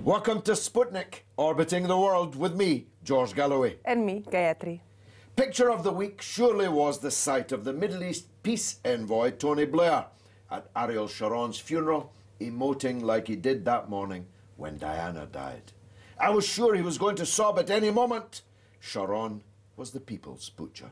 Welcome to Sputnik, orbiting the world with me, George Galloway. And me, Gayatri. Picture of the week surely was the sight of the Middle East peace envoy Tony Blair at Ariel Sharon's funeral, emoting like he did that morning when Diana died. I was sure he was going to sob at any moment. Sharon was the people's butcher.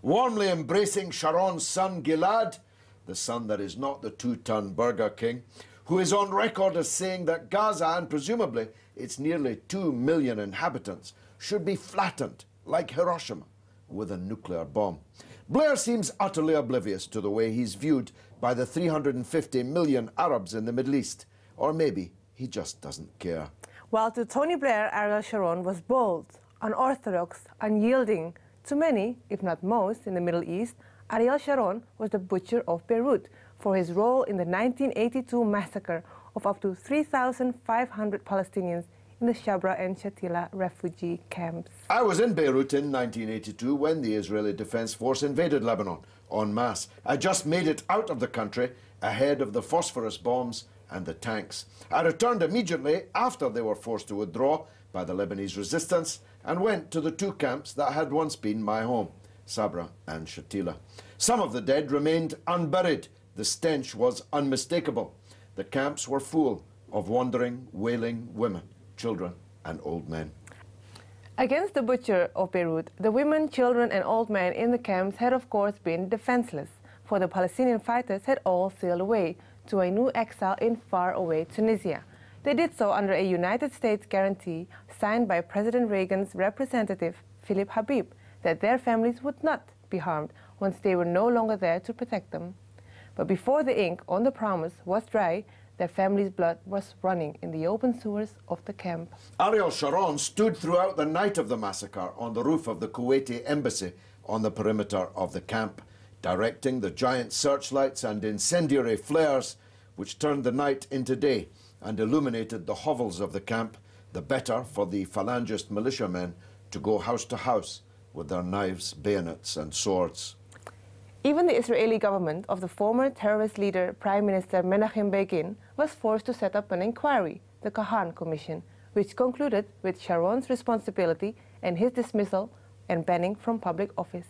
Warmly embracing Sharon's son Gilad, the son that is not the two-ton Burger King, who is on record as saying that Gaza, and presumably its nearly 2 million inhabitants, should be flattened like Hiroshima with a nuclear bomb. Blair seems utterly oblivious to the way he's viewed by the 350 million Arabs in the Middle East. Or maybe he just doesn't care. While to Tony Blair, Ariel Sharon was bold, unorthodox, unyielding. To many, if not most, in the Middle East, Ariel Sharon was the butcher of Beirut for his role in the 1982 massacre of up to 3,500 Palestinians in the Shabra and Shatila refugee camps. I was in Beirut in 1982 when the Israeli Defense Force invaded Lebanon en masse. I just made it out of the country ahead of the phosphorus bombs and the tanks. I returned immediately after they were forced to withdraw by the Lebanese resistance and went to the two camps that had once been my home, Sabra and Shatila. Some of the dead remained unburied. The stench was unmistakable. The camps were full of wandering, wailing women, children, and old men. Against the butcher of Beirut, the women, children, and old men in the camps had of course been defenseless, for the Palestinian fighters had all sailed away to a new exile in faraway Tunisia. They did so under a United States guarantee signed by President Reagan's representative, Philip Habib, that their families would not be harmed once they were no longer there to protect them. But before the ink on the promise was dry, their family's blood was running in the open sewers of the camp. Ariel Sharon stood throughout the night of the massacre on the roof of the Kuwaiti embassy on the perimeter of the camp, directing the giant searchlights and incendiary flares which turned the night into day and illuminated the hovels of the camp, the better for the phalangist militiamen to go house to house with their knives, bayonets, and swords. Even the Israeli government of the former terrorist leader, Prime Minister Menachem Begin, was forced to set up an inquiry, the Kahan Commission, which concluded with Sharon's responsibility and his dismissal and banning from public office.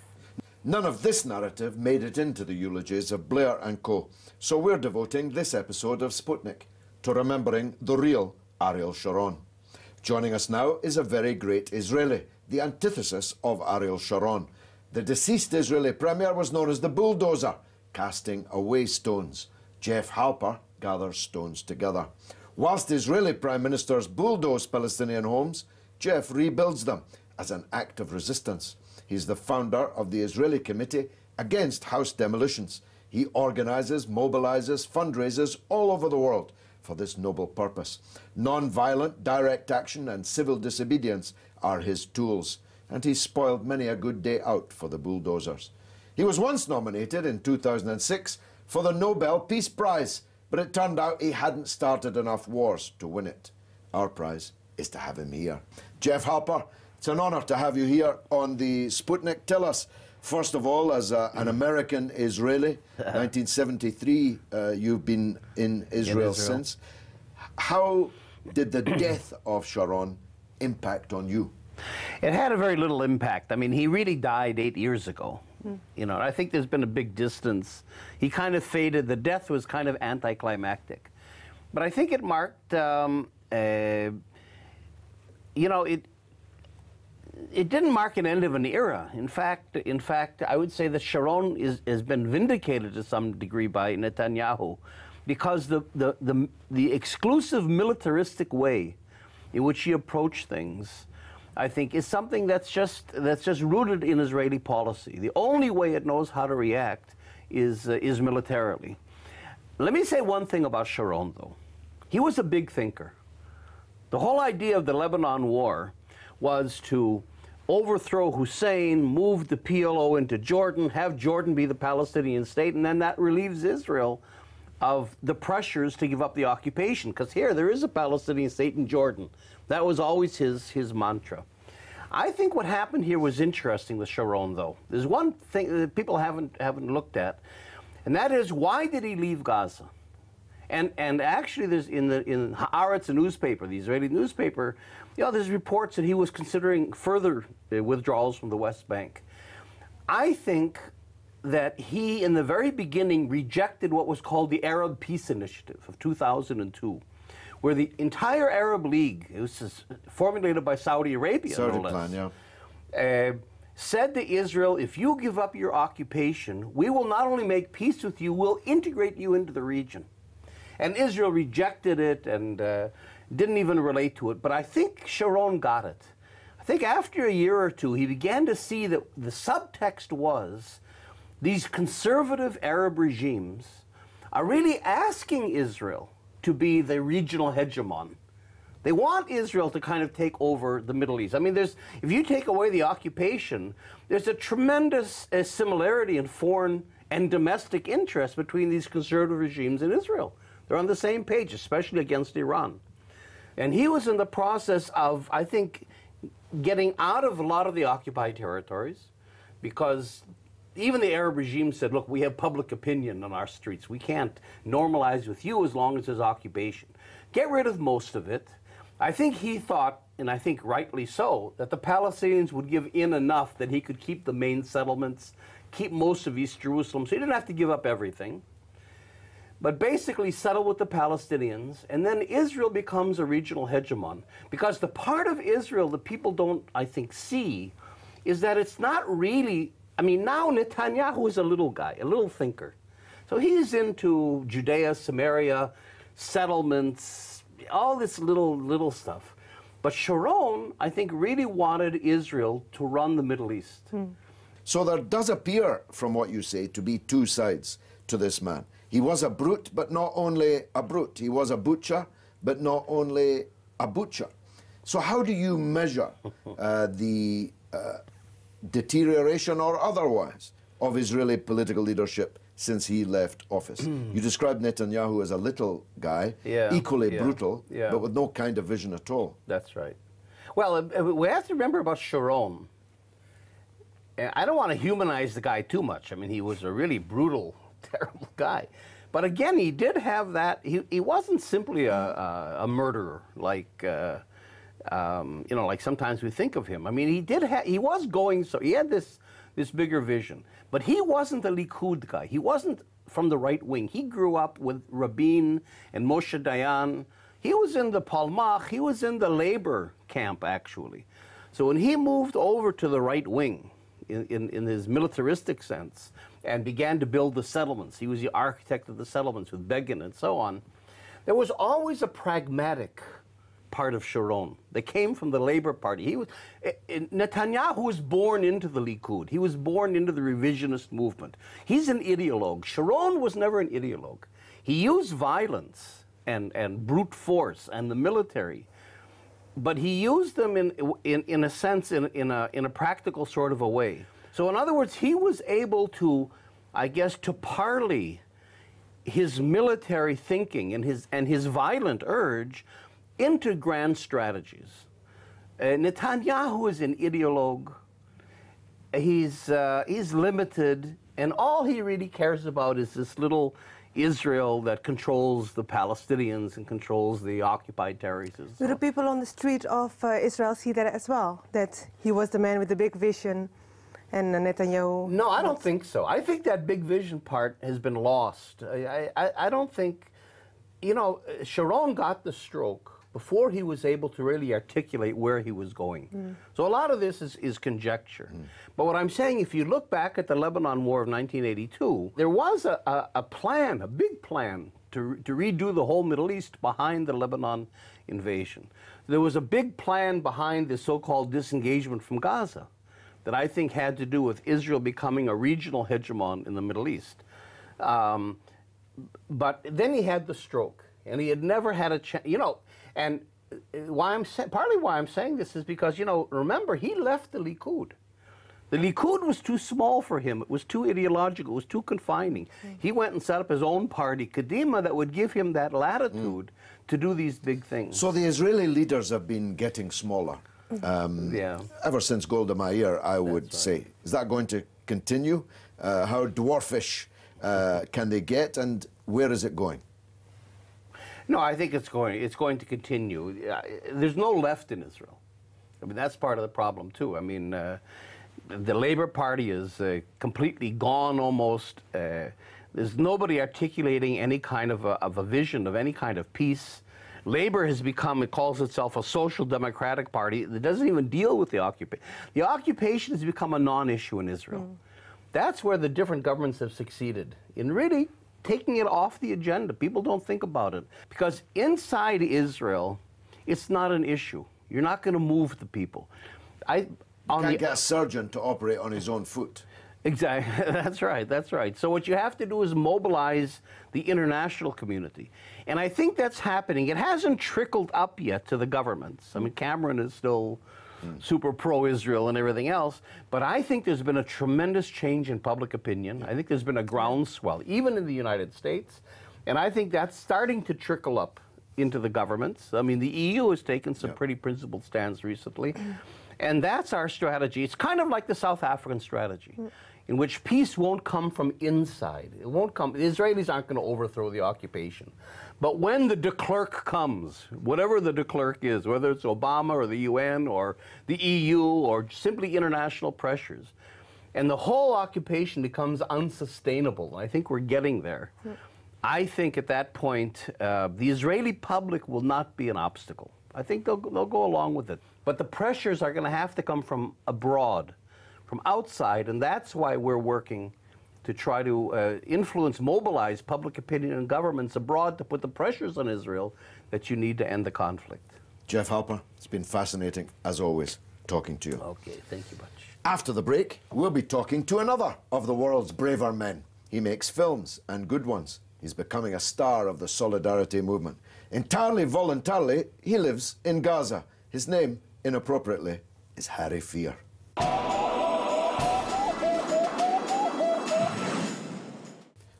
None of this narrative made it into the eulogies of Blair and co, so we're devoting this episode of Sputnik to remembering the real Ariel Sharon. Joining us now is a very great Israeli, the antithesis of Ariel Sharon. The deceased Israeli premier was known as the bulldozer, casting away stones. Jeff Halper gathers stones together. Whilst Israeli prime ministers bulldoze Palestinian homes, Jeff rebuilds them as an act of resistance. He's the founder of the Israeli Committee Against House Demolitions. He organizes, mobilizes, fundraises all over the world for this noble purpose. Non-violent direct action and civil disobedience are his tools, and he spoiled many a good day out for the bulldozers. He was once nominated in 2006 for the Nobel Peace Prize, but it turned out he hadn't started enough wars to win it. Our prize is to have him here. Jeff Halper, it's an honor to have you here on the Sputnik. Tell us, first of all, as an American Israeli, 1973, you've been in Israel since. How did the death of Sharon impact on you? It had a very little impact. I mean, he really died 8 years ago. You know, I think there's been a big distance. He kind of faded. The death was kind of anticlimactic. But I think it marked, you know, it didn't mark an end of an era. In fact, I would say that Sharon has been vindicated to some degree by Netanyahu, because the exclusive militaristic way in which he approached things, I think, is something that's just rooted in Israeli policy. The only way it knows how to react is militarily. Let me say one thing about Sharon, though. He was a big thinker. The whole idea of the Lebanon War was to overthrow Hussein, move the PLO into Jordan, have Jordan be the Palestinian state, and then that relieves Israel of the pressures to give up the occupation. Because here, there is a Palestinian state in Jordan. That was always his mantra. I think what happened here was interesting with Sharon, though. There's one thing that people haven't looked at, and that is, why did he leave Gaza? And actually, there's in Haaretz, a newspaper, the Israeli newspaper, there's reports that he was considering further withdrawals from the West Bank. I think that he, in the very beginning, rejected what was called the Arab Peace Initiative of 2002, where the entire Arab League, it was formulated by Saudi Arabia, Saudi no less, plan, yeah. Said to Israel, if you give up your occupation, we will not only make peace with you, we'll integrate you into the region. And Israel rejected it and didn't even relate to it. But I think Sharon got it. I think after a year or two, he began to see that the subtext was these conservative Arab regimes are really asking Israel to be the regional hegemon. They want Israel to kind of take over the Middle East. I mean, if you take away the occupation, there's a tremendous similarity in foreign and domestic interest between these conservative regimes and Israel. They're on the same page, especially against Iran. And he was in the process of, I think, getting out of a lot of the occupied territories, because even the Arab regime said, look, we have public opinion on our streets. We can't normalize with you as long as there's occupation. Get rid of most of it. I think he thought, and I think rightly so, that the Palestinians would give in enough that he could keep the main settlements, keep most of East Jerusalem, so he didn't have to give up everything, but basically settle with the Palestinians, and then Israel becomes a regional hegemon. Because the part of Israel that people don't, I think, see is that it's not really, I mean, now Netanyahu is a little guy, a little thinker. So he's into Judea, Samaria, settlements, all this little stuff. But Sharon, I think, really wanted Israel to run the Middle East. So there does appear, from what you say, to be two sides to this man. He was a brute, but not only a brute. He was a butcher, but not only a butcher. So how do you measure the deterioration or otherwise of Israeli political leadership since he left office? You described Netanyahu as a little guy, equally brutal, but with no kind of vision at all. That's right. Well, we have to remember about Sharon. I don't want to humanize the guy too much. I mean, he was a really brutal, terrible guy. But again, he did have that. He wasn't simply a murderer like like sometimes we think of him. I mean, he was going, so he had this bigger vision. But he wasn't the Likud guy. He wasn't from the right wing. He grew up with Rabin and Moshe Dayan. He was in the Palmach. He was in the labor camp, actually. So when he moved over to the right wing, in his militaristic sense, and began to build the settlements, he was the architect of the settlements with Begin and so on, there was always a pragmatic part of Sharon. They came from the Labor Party. Netanyahu was born into the Likud. He was born into the revisionist movement. He's an ideologue. Sharon was never an ideologue. He used violence and brute force and the military, but he used them in a sense, in a practical sort of a way. So in other words, he was able to, I guess, to parley his military thinking and his violent urge into grand strategies. Netanyahu is an ideologue. He's limited, and all he really cares about is this little Israel that controls the Palestinians and controls the occupied territories. Do the people on the street of Israel see that as well? That he was the man with the big vision and Netanyahu? No, I don't think so. I think that big vision part has been lost. I don't think, Sharon got the stroke before he was able to really articulate where he was going. So a lot of this is conjecture. But what I'm saying, if you look back at the Lebanon War of 1982, there was a plan, a big plan, to redo the whole Middle East behind the Lebanon invasion. There was a big plan behind the so-called disengagement from Gaza that I think had to do with Israel becoming a regional hegemon in the Middle East. but then he had the stroke, and he had never had a chance, you know, and partly why I'm saying this is because, you know, remember, he left the Likud. The Likud was too small for him. It was too ideological. It was too confining. He went and set up his own party, Kadima, that would give him that latitude to do these big things. So the Israeli leaders have been getting smaller ever since Golda Meir, I would say. Is that going to continue? How dwarfish can they get, and where is it going? No, I think it's going to continue. There's no left in Israel. I mean, that's part of the problem, too. I mean, the Labour Party is completely gone almost. There's nobody articulating any kind of a vision of any kind of peace. Labour has become, it calls itself a social democratic party that doesn't even deal with the occupation. The occupation has become a non-issue in Israel. That's where the different governments have succeeded, in really taking it off the agenda. People don't think about it. Because inside Israel, it's not an issue. You're not going to move the people. You can't get a surgeon to operate on his own foot. Exactly. That's right. That's right. So what you have to do is mobilize the international community. And I think that's happening. It hasn't trickled up yet to the governments. I mean, Cameron is still super pro-Israel and everything else. But I think there's been a tremendous change in public opinion. I think there's been a groundswell, even in the United States. And I think that's starting to trickle up into the governments. I mean, the EU has taken some pretty principled stands recently. And that's our strategy. It's kind of like the South African strategy, in which peace won't come from inside. It won't come. The Israelis aren't going to overthrow the occupation. But when the de Klerk comes, whatever the de Klerk is, whether it's Obama or the UN or the EU or simply international pressures, and the whole occupation becomes unsustainable, I think we're getting there. I think at that point, the Israeli public will not be an obstacle. I think they'll go along with it. But the pressures are going to have to come from abroad, from outside, and that's why we're working to try to influence, mobilize public opinion and governments abroad to put the pressures on Israel that you need to end the conflict. Jeff Halper, it's been fascinating, as always, talking to you. Okay, thank you much. After the break, we'll be talking to another of the world's braver men. He makes films, and good ones. He's becoming a star of the solidarity movement. Entirely voluntarily, he lives in Gaza. His name, inappropriately, is Harry Fear.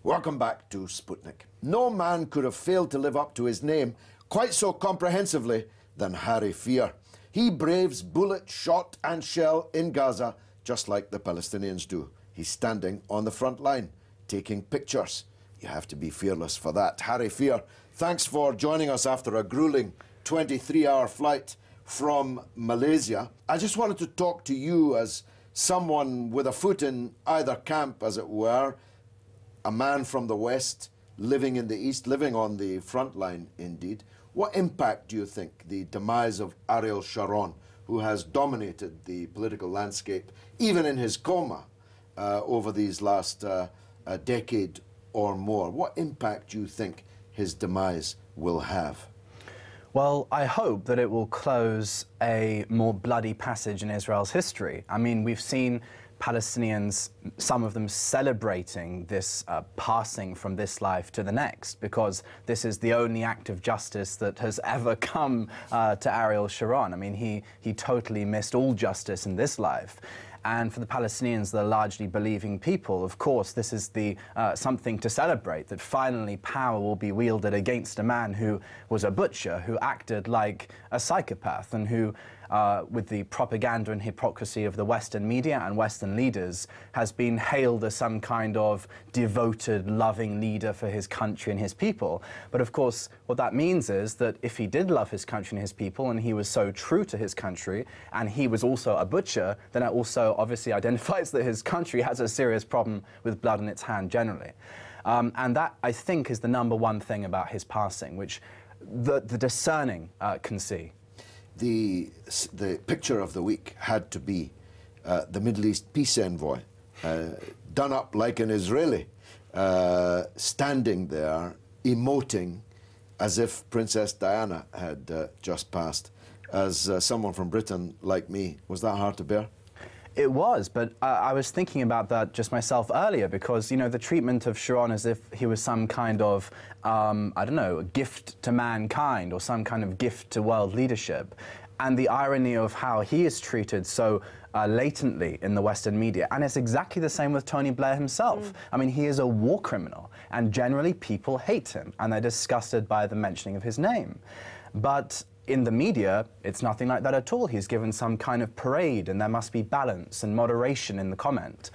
Welcome back to Sputnik. No man could have failed to live up to his name quite so comprehensively than Harry Fear. He braves bullet, shot and shell in Gaza just like the Palestinians do. He's standing on the front line, taking pictures. You have to be fearless for that. Harry Fear, thanks for joining us after a grueling 23-hour flight from Malaysia. I just wanted to talk to you as someone with a foot in either camp, as it were, a man from the West, living in the East, living on the front line, indeed. What impact do you think the demise of Ariel Sharon, who has dominated the political landscape, even in his coma, over these last decade or more, what impact do you think his demise will have? Well, I hope that it will close a more bloody passage in Israel's history. I mean, we've seen Palestinians, some of them celebrating this passing from this life to the next, because this is the only act of justice that has ever come to Ariel Sharon. I mean, he totally missed all justice in this life. And for the Palestinians, the largely believing people, of course, this is the something to celebrate, that finally power will be wielded against a man who was a butcher, who acted like a psychopath, and who, with the propaganda and hypocrisy of the Western media and Western leaders, has been hailed as some kind of devoted, loving leader for his country and his people. But of course, what that means is that if he did love his country and his people, and he was so true to his country, and he was also a butcher, then it also obviously identifies that his country has a serious problem with blood in its hand generally. And that, I think, is the #1 thing about his passing, which the discerning can see. The picture of the week had to be the Middle East peace envoy, done up like an Israeli, standing there, emoting as if Princess Diana had just passed. As someone from Britain like me, was that hard to bear? It was, but I was thinking about that just myself earlier because, you know, the treatment of Sharon as if he was some kind of, I don't know, a gift to mankind or some kind of gift to world leadership, and the irony of how he is treated so latently in the Western media. And it's exactly the same with Tony Blair himself. I mean, he is a war criminal, and generally people hate him, and they're disgusted by the mentioning of his name. But in the media, it's nothing like that at all. He's given some kind of parade, and there must be balance and moderation in the comment.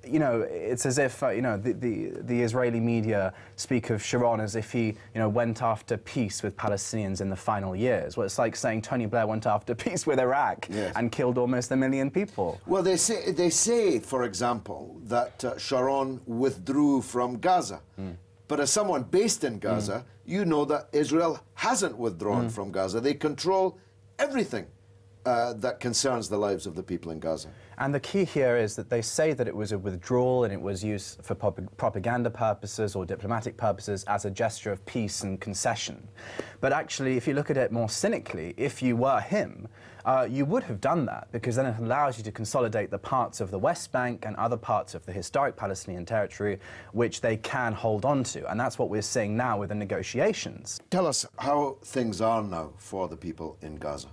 You know, it's as if, you know, the Israeli media speak of Sharon as if he, you know, went after peace with Palestinians in the final years. Well, it's like saying Tony Blair went after peace with Iraq and killed almost 1 million people. Well, they say, for example, that Sharon withdrew from Gaza. But as someone based in Gaza, you know that Israel hasn't withdrawn from Gaza. They control everything that concerns the lives of the people in Gaza. And the key here is that they say that it was a withdrawal and it was used for propaganda purposes or diplomatic purposes as a gesture of peace and concession. But actually, if you look at it more cynically, if you were him, you would have done that, because then it allows you to consolidate the parts of the West Bank and other parts of the historic Palestinian territory which they can hold on to. And that's what we're seeing now with the negotiations. Tell us how things are now for the people in Gaza.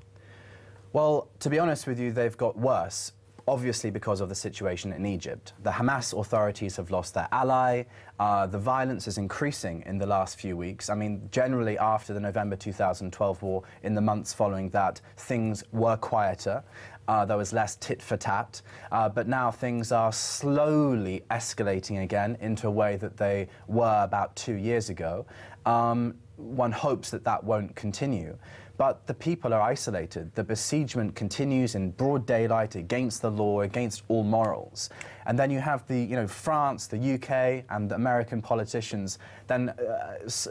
Well, to be honest with you, they've got worse, obviously because of the situation in Egypt. The Hamas authorities have lost their ally. The violence is increasing in the last few weeks. I mean, generally after the November 2012 war, in the months following that, things were quieter. There was less tit-for-tat. But now things are slowly escalating again into a way that they were about 2 years ago. One hopes that that won't continue. But the people are isolated. The besiegement continues in broad daylight against the law, against all morals. And then you have the, you know, France, the UK, and the American politicians then,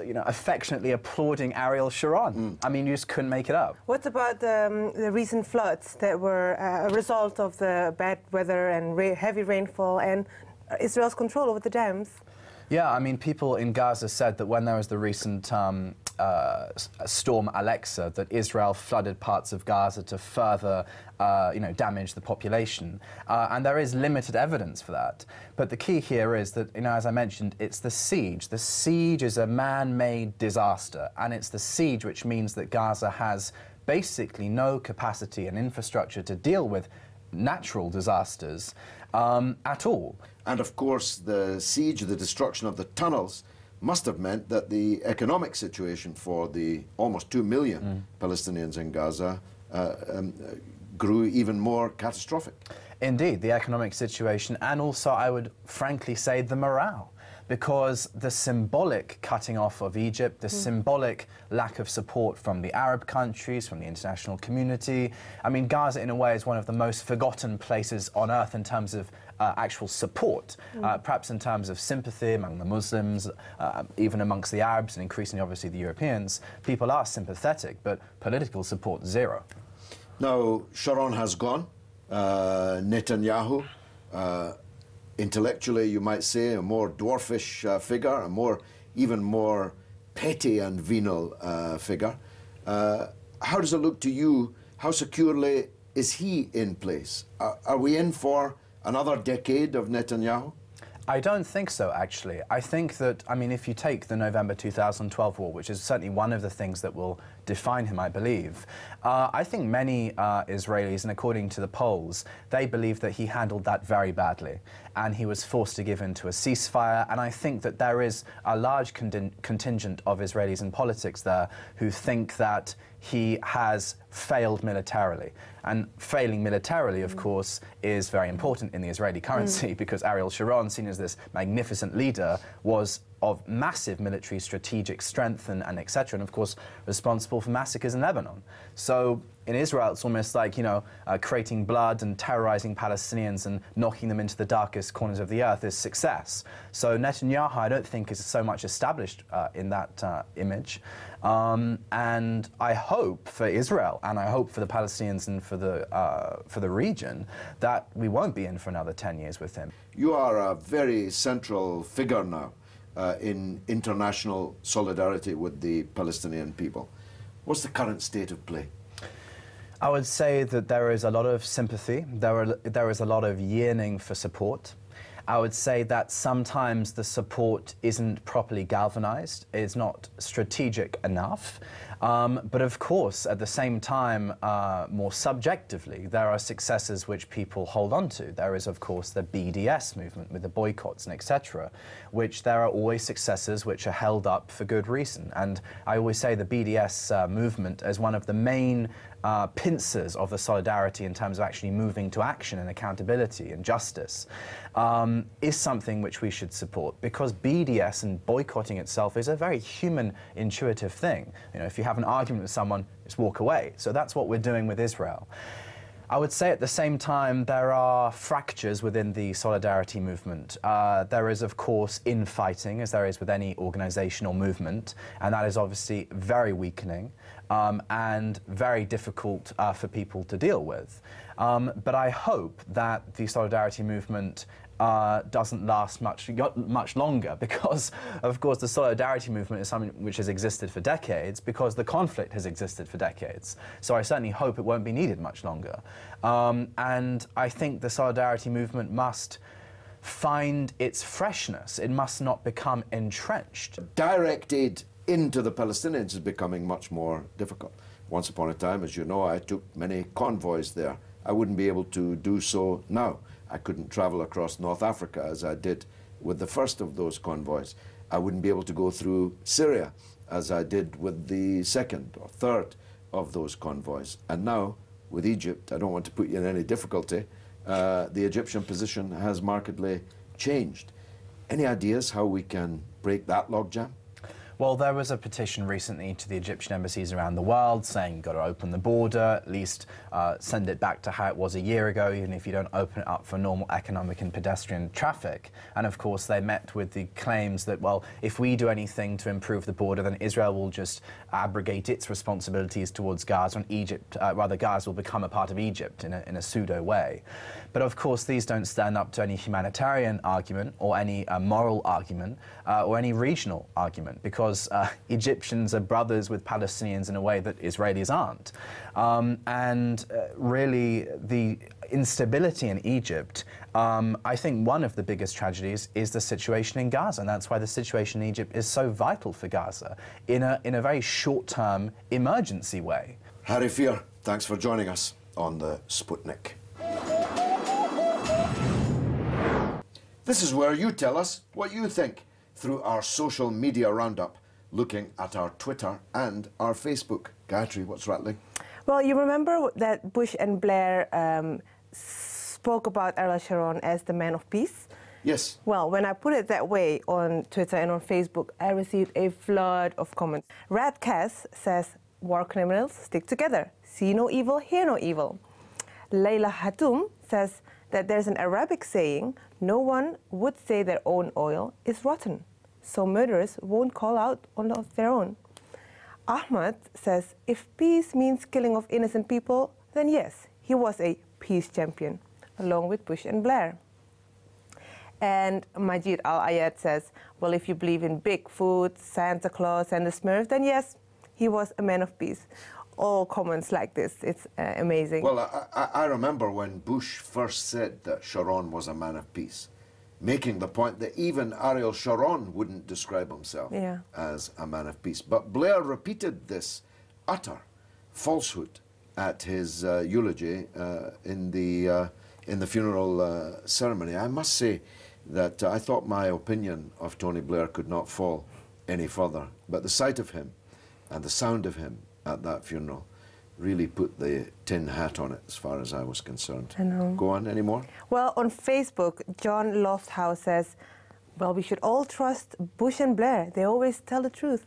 you know, affectionately applauding Ariel Sharon. I mean, you just couldn't make it up. What about the recent floods that were a result of the bad weather and heavy rainfall and Israel's control over the dams? Yeah, I mean, people in Gaza said that when there was the recent storm Alexa, that Israel flooded parts of Gaza to further, you know, damage the population. And there is limited evidence for that. But the key here is that, you know, as I mentioned, it's the siege. The siege is a man-made disaster, and it's the siege which means that Gaza has basically no capacity and infrastructure to deal with natural disasters at all. And of course, the siege, the destruction of the tunnels, must have meant that the economic situation for the almost 2 million Palestinians in Gaza grew even more catastrophic. Indeed, the economic situation, and also, I would frankly say, the morale. Because the symbolic cutting off of Egypt, the symbolic lack of support from the Arab countries, from the international community. I mean, Gaza, in a way, is one of the most forgotten places on earth in terms of actual support, perhaps in terms of sympathy among the Muslims, even amongst the Arabs, and increasingly, obviously, the Europeans. People are sympathetic, but political support, zero. Now, Sharon has gone. Netanyahu, intellectually, you might say, a more dwarfish figure, a even more petty and venal figure. How does it look to you? How securely is he in place? Are we in for another decade of Netanyahu? I don't think so, actually. I think that, I mean, if you take the November 2012 war, which is certainly one of the things that will define him, I believe, I think many Israelis, and according to the polls, they believe that he handled that very badly, and he was forced to give in to a ceasefire. And I think that there is a large contingent of Israelis in politics there who think that he has failed militarily. And failing militarily, of course, is very important in the Israeli currency, because Ariel Sharon, seen as this magnificent leader, was of massive military strategic strength and etc., and of course responsible for massacres in Lebanon. So in Israel, it's almost like, you know, creating blood and terrorizing Palestinians and knocking them into the darkest corners of the earth is success. So Netanyahu, I don't think, is so much established in that image. And I hope for Israel, and I hope for the Palestinians and for the region, that we won't be in for another 10 years with him. You are a very central figure now in international solidarity with the Palestinian people. What's the current state of play? I would say that there is a lot of sympathy. There is a lot of yearning for support. I would say that sometimes the support isn't properly galvanized, it's not strategic enough. But of course, at the same time, more subjectively, there are successes which people hold on to. There is, of course, the BDS movement with the boycotts and etc., which there are always successes which are held up for good reason. And I always say the BDS movement as one of the main pincers of the solidarity in terms of actually moving to action and accountability and justice is something which we should support, because BDS and boycotting itself is a very human, intuitive thing. You know, if you have an argument with someone, just walk away. So that's what we're doing with Israel. I would say at the same time there are fractures within the solidarity movement. There is, of course, infighting, as there is with any organisation or movement, and that is obviously very weakening and very difficult for people to deal with. But I hope that the solidarity movement doesn't last much longer, because, of course, the solidarity movement is something which has existed for decades, because the conflict has existed for decades. So I certainly hope it won't be needed much longer. And I think the solidarity movement must find its freshness. It must not become entrenched. Direct aid into the Palestinians is becoming much more difficult. Once upon a time, as you know, I took many convoys there. I wouldn't be able to do so now. I couldn't travel across North Africa as I did with the first of those convoys. I wouldn't be able to go through Syria as I did with the second or third of those convoys. And now, with Egypt, I don't want to put you in any difficulty, the Egyptian position has markedly changed. Any ideas how we can break that logjam? Well, there was a petition recently to the Egyptian embassies around the world saying you've got to open the border, at least send it back to how it was a year ago, even if you don't open it up for normal economic and pedestrian traffic. And of course, they met with the claims that, well, if we do anything to improve the border, then Israel will just abrogate its responsibilities towards Gaza, and Egypt, rather Gaza will become a part of Egypt in a pseudo way. But of course, these don't stand up to any humanitarian argument or any moral argument or any regional argument, because Egyptians are brothers with Palestinians in a way that Israelis aren't. Really, the instability in Egypt, I think one of the biggest tragedies is the situation in Gaza, and that's why the situation in Egypt is so vital for Gaza in a very short-term emergency way. Harry Fear, thanks for joining us on the Sputnik. This is where you tell us what you think through our social media roundup, looking at our Twitter and our Facebook. Gayatri, what's rattling? Well, you remember that Bush and Blair spoke about Ariel Sharon as the man of peace? Yes. Well, when I put it that way on Twitter and on Facebook, I received a flood of comments. Rad Cass says, war criminals stick together. See no evil, hear no evil. Layla Hatoum says that there's an Arabic saying, no one would say their own oil is rotten, so murderers won't call out on their own. Ahmad says, if peace means killing of innocent people, then yes, he was a peace champion, along with Bush and Blair. And Majid Al-Ayed says, well, if you believe in Bigfoot, Santa Claus, and the Smurf, then yes, he was a man of peace. All comments like this, it's amazing. Well, I remember when Bush first said that Sharon was a man of peace, making the point that even Ariel Sharon wouldn't describe himself as a man of peace. But Blair repeated this utter falsehood at his eulogy in the funeral ceremony. I must say that I thought my opinion of Tony Blair could not fall any further. But the sight of him and the sound of him at that funeral really put the tin hat on it as far as I was concerned. I know. Go on, any more? Well, on Facebook, John Lofthouse says, well, we should all trust Bush and Blair. They always tell the truth.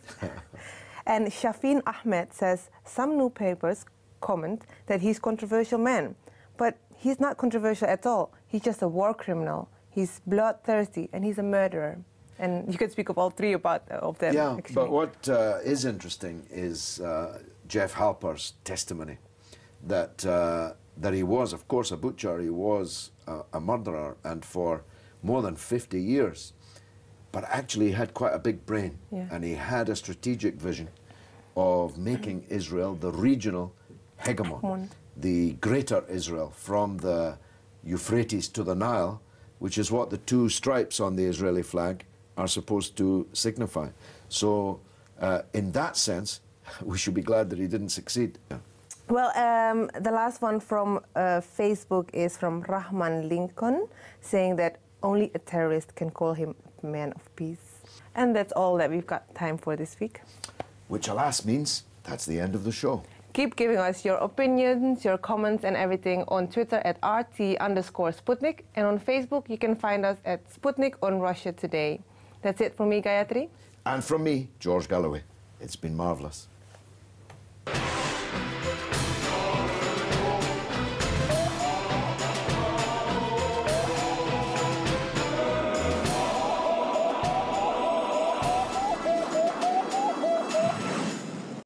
And Shafin Ahmed says, some newspapers comment that he's a controversial man, but he's not controversial at all. He's just a war criminal. He's bloodthirsty, and he's a murderer. And you could speak of all three of them. Yeah, actually. but what is interesting is Jeff Halper's testimony that he was, of course, a butcher. He was a murderer, and for more than 50 years. But actually, he had quite a big brain, and he had a strategic vision of making Israel the regional hegemon, the greater Israel, from the Euphrates to the Nile, which is what the two stripes on the Israeli flag are supposed to signify. So in that sense, we should be glad that he didn't succeed. Yeah. Well, the last one from Facebook is from Rahman Lincoln, saying that only a terrorist can call him a man of peace. And that's all that we've got time for this week. Which, alas, means that's the end of the show. Keep giving us your opinions, your comments and everything on Twitter at RT_Sputnik, and on Facebook you can find us at Sputnik on Russia Today. That's it from me, Gayatri. And from me, George Galloway. It's been marvellous.